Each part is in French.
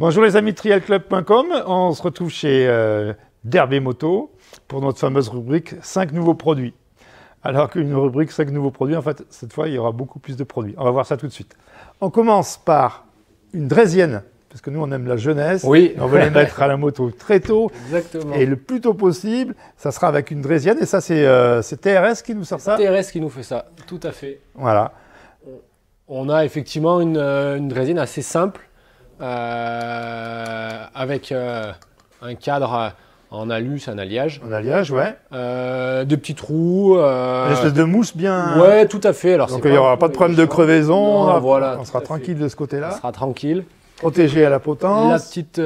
Bonjour les amis de trialclub.com, on se retrouve chez Derby Moto pour notre fameuse rubrique 5 nouveaux produits. Alors qu'une rubrique 5 nouveaux produits, en fait, cette fois, il y aura beaucoup plus de produits. On va voir ça tout de suite. On commence par une draisienne, parce que nous, on aime la jeunesse. Oui. On veut les mettre à la moto très tôt. Exactement. Et le plus tôt possible, ça sera avec une draisienne. Et ça, c'est TRS qui nous sort ça. TRS qui nous fait ça, tout à fait. Voilà. On a effectivement une draisienne assez simple, avec un cadre en alu, c'est un alliage. Un alliage, ouais. Des petits trous. Une espèce de mousse bien. Ouais, tout à fait. Alors, donc il n'y aura pas de problème de crevaison. Non, voilà, on sera tranquille de ce côté-là. On sera tranquille. Protégé à la potence. La petite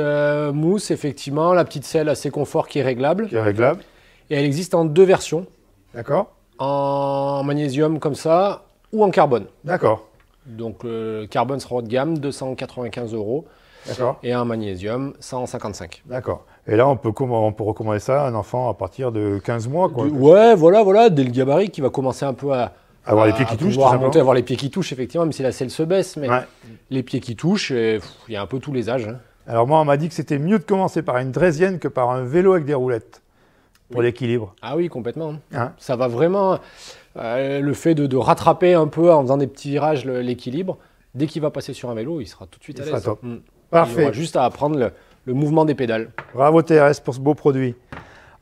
mousse, effectivement. La petite selle assez confort qui est réglable. Qui est réglable. Et elle existe en deux versions. D'accord. En magnésium comme ça ou en carbone. D'accord. Donc le carbone sera haut de gamme, 295 €. D'accord. Et un magnésium, 155. D'accord. Et là, on peut recommander ça à un enfant à partir de 15 mois, quoi. Ouais, voilà, dès le gabarit qui va commencer un peu à avoir les pieds qui touchent, avoir les pieds qui touchent, effectivement, même si la selle se baisse, mais les pieds qui touchent, il y a un peu tous les âges. Hein. Alors moi, on m'a dit que c'était mieux de commencer par une draisienne que par un vélo avec des roulettes, pour l'équilibre. Ah oui, complètement. Hein, ça va vraiment... le fait de rattraper un peu en faisant des petits virages l'équilibre, dès qu'il va passer sur un vélo, il sera tout de suite à l'aise. Il sera top. Parfait. Il aura juste à apprendre le mouvement des pédales. Bravo TRS pour ce beau produit.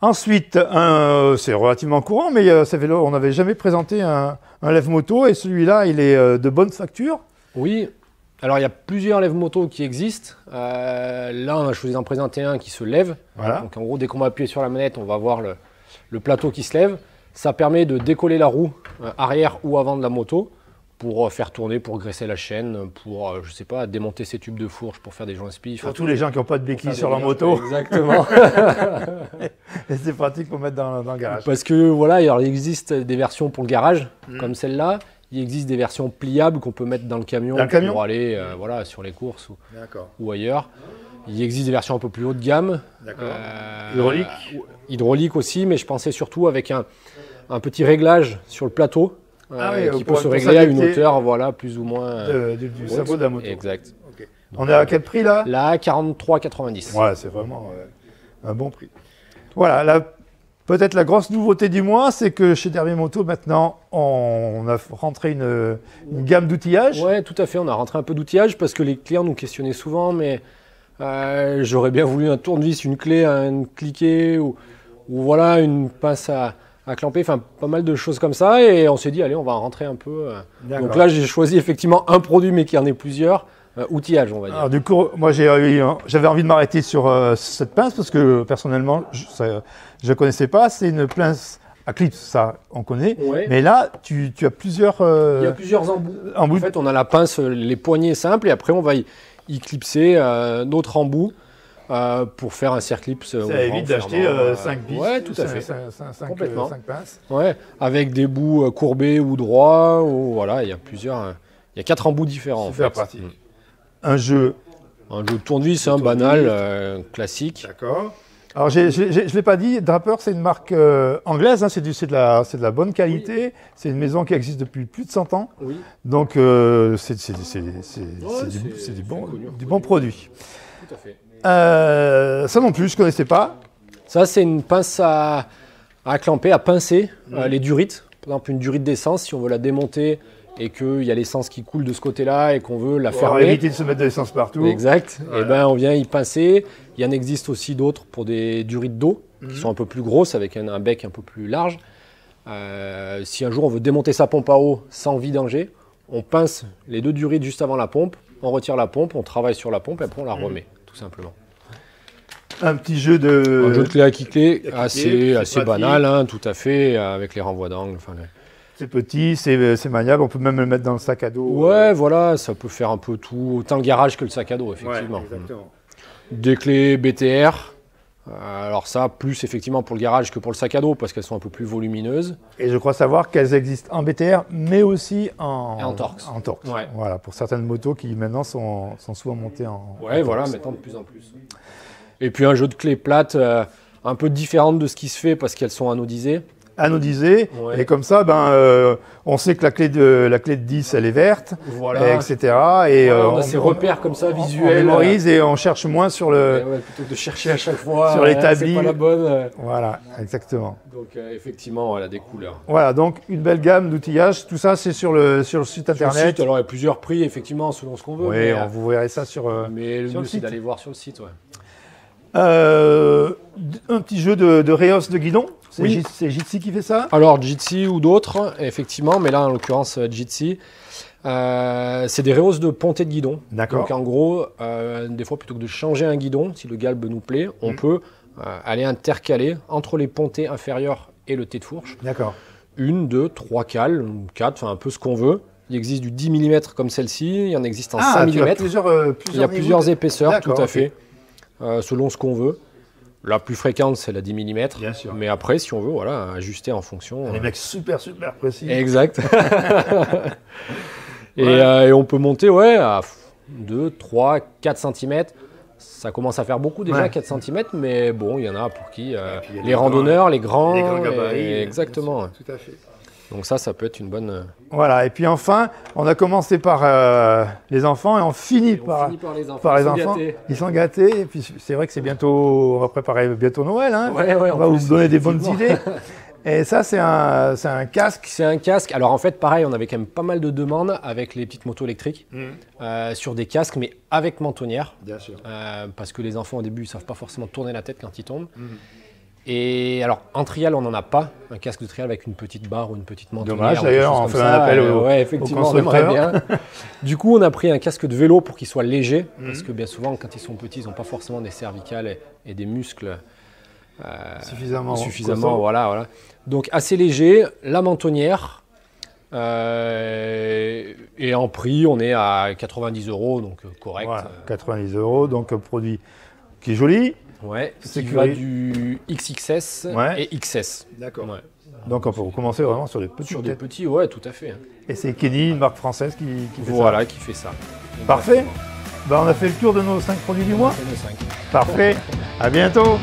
Ensuite, c'est relativement courant, mais ce vélo, on n'avait jamais présenté un lève-moto, et celui-là, il est de bonne facture. Oui. Alors, il y a plusieurs lève-motos qui existent. Là, on a choisi d'en présenter un qui se lève. Voilà. Donc, en gros, dès qu'on va appuyer sur la manette, on va voir le plateau qui se lève. Ça permet de décoller la roue arrière ou avant de la moto pour faire tourner, pour graisser la chaîne, pour, je sais pas, démonter ses tubes de fourche pour faire des joints spis. Pour tous les gens qui n'ont pas de béquilles sur leur moto. Exactement. Et c'est pratique pour mettre dans le garage. Parce que voilà, alors, il existe des versions pour le garage, comme celle-là. Il existe des versions pliables qu'on peut mettre dans le camion pour aller voilà, sur les courses ou ailleurs. Il existe des versions un peu plus haut de gamme. Hydraulique. Hydraulique aussi, mais je pensais surtout avec un petit réglage sur le plateau qui peut se régler à une hauteur plus ou moins du sabot de la moto. Exact. Okay. On est à quel prix là? Là, 43,90. Ouais, c'est vraiment un bon prix. Voilà, peut-être la grosse nouveauté du mois, c'est que chez Derby Moto, maintenant, on a rentré une gamme d'outillage. Ouais, tout à fait. On a rentré un peu d'outillage parce que les clients nous questionnaient souvent, mais j'aurais bien voulu un tournevis, une clé, un cliquet ou voilà, une pince à clamper, enfin pas mal de choses comme ça. Et on s'est dit, allez, on va en rentrer un peu. Donc là, j'ai choisi effectivement un produit, mais qui en est plusieurs. Outillage, on va dire. Alors du coup, moi j'avais envie de m'arrêter sur cette pince parce que personnellement, je ne connaissais pas. C'est une pince à clips, ça on connaît. Ouais. Mais là, tu as plusieurs... Il y a plusieurs embouts. En fait, on a la pince, les poignées simples, et après on va y clipser notre embout pour faire un circlip. Ça évite d'acheter 5 vis. Ouais, tout à fait. 5 pinces. Ouais, avec des bouts courbés ou droits. Voilà, il y a plusieurs... Il y a 4 embouts différents. Super pratique. Un jeu de tournevis, banal, classique. D'accord. Alors, je ne l'ai pas dit, Draper, c'est une marque anglaise, hein, c'est de la bonne qualité. Oui. C'est une maison qui existe depuis plus de 100 ans. Oui. Donc, c'est du bon produit. Tout à fait. Ça non plus, je ne connaissais pas. Ça, c'est une pince à clamper, à pincer les durites. Par exemple, une durite d'essence, si on veut la démonter et qu'il y a l'essence qui coule de ce côté-là et qu'on veut la fermer. Pour éviter de se mettre de l'essence partout. Exact. Voilà. Et on vient y pincer. Il y en existe aussi d'autres pour des durites d'eau qui sont un peu plus grosses avec un bec un peu plus large. Si un jour on veut démonter sa pompe à eau sans vidanger, on pince les 2 durites juste avant la pompe, on retire la pompe, on travaille sur la pompe et après on la remet, tout simplement. Un petit jeu de... Un jeu de clé à kicker assez banal, hein, tout à fait, avec les renvois d'angle. C'est petit, c'est maniable, on peut même le mettre dans le sac à dos. Ouais, voilà, ça peut faire un peu tout, autant le garage que le sac à dos, effectivement. Ouais, exactement. Des clés BTR, alors ça, plus effectivement pour le garage que pour le sac à dos, parce qu'elles sont un peu plus volumineuses. Et je crois savoir qu'elles existent en BTR, mais aussi en Torx. En Torx. Ouais. Voilà, pour certaines motos qui maintenant sont souvent montées en Ouais, en voilà, Torx. Maintenant de plus en plus. Et puis un jeu de clés plates, un peu différente de ce qui se fait parce qu'elles sont anodisées. anodisé. Ouais. Et comme ça, on sait que la clé de 10, elle est verte, Voilà. etc. Et On a ces repères comme ça, on visuels. mémorise et on cherche moins sur le... Ouais, plutôt que de chercher à chaque fois. Sur l'établi. C'est pas la bonne. Voilà, exactement. Donc effectivement, voilà, des couleurs. Voilà, donc une belle gamme d'outillages. Tout ça, c'est sur le site Sur le site, internet. alors il y a plusieurs prix, effectivement, selon ce qu'on veut. Oui, mais, vous verrez ça sur... mais le sur mieux, le c'est site. d'aller voir sur le site. Ouais. Un petit jeu de réhausse de guidon. Oui. C'est Jitsi qui fait ça. Alors, Jitsi ou d'autres, effectivement, mais là, en l'occurrence, Jitsi, c'est des rehausses de pontée de guidon. D'accord. Donc, en gros, des fois, plutôt que de changer un guidon, si le galbe nous plaît, on peut aller intercaler entre les pontées inférieures et le T de fourche. D'accord. 1, 2, 3 cales, 4, enfin un peu ce qu'on veut. Il existe du 10 mm comme celle-ci, il y en existe en 5 tu as mm. Il y a plusieurs épaisseurs, tout à fait, selon ce qu'on veut. La plus fréquente, c'est la 10 mm. Bien sûr. Mais après, si on veut, voilà, ajuster en fonction. Les mecs super précis. Exact. Et on peut monter à 2, 3, 4 cm. Ça commence à faire beaucoup déjà, 4 cm, mais bon, il y en a pour qui les randonneurs, les grands. gabarits. Exactement. Bien sûr, tout à fait. Donc ça peut être une bonne... Voilà, et puis enfin, on a commencé par les enfants et on finit par les enfants. par les enfants. Ils sont gâtés, et puis c'est vrai que c'est bientôt, on va préparer bientôt Noël, hein. On va vous donner des bonnes idées. Et ça, c'est un casque. C'est un casque. Alors en fait, pareil, on avait quand même pas mal de demandes avec les petites motos électriques sur des casques, mais avec mentonnière. Bien sûr. Parce que les enfants au début, ils savent pas forcément tourner la tête quand ils tombent. Et alors en trial, on n'en a pas. Un casque de trial avec une petite barre ou une petite mentonnière. Dommage d'ailleurs, on fait un appel au effectivement, on aimerait bien. Du coup, on a pris un casque de vélo pour qu'il soit léger, parce que bien souvent, quand ils sont petits, ils n'ont pas forcément des cervicales et des muscles suffisamment, voilà. Donc assez léger, la mentonnière. Et en prix, on est à 90 €, donc correct. Voilà, 90 €, donc un produit qui est joli. Ouais, qui va du XXS et XS. D'accord. Ouais. Donc on peut commencer vraiment sur les petits. Sur des petits, ouais, tout à fait. Et c'est Kenny, une marque française qui fait ça. Voilà, qui fait ça. Parfait. On a fait le tour de nos 5 produits du mois. On fait nos 5. Parfait. À bientôt.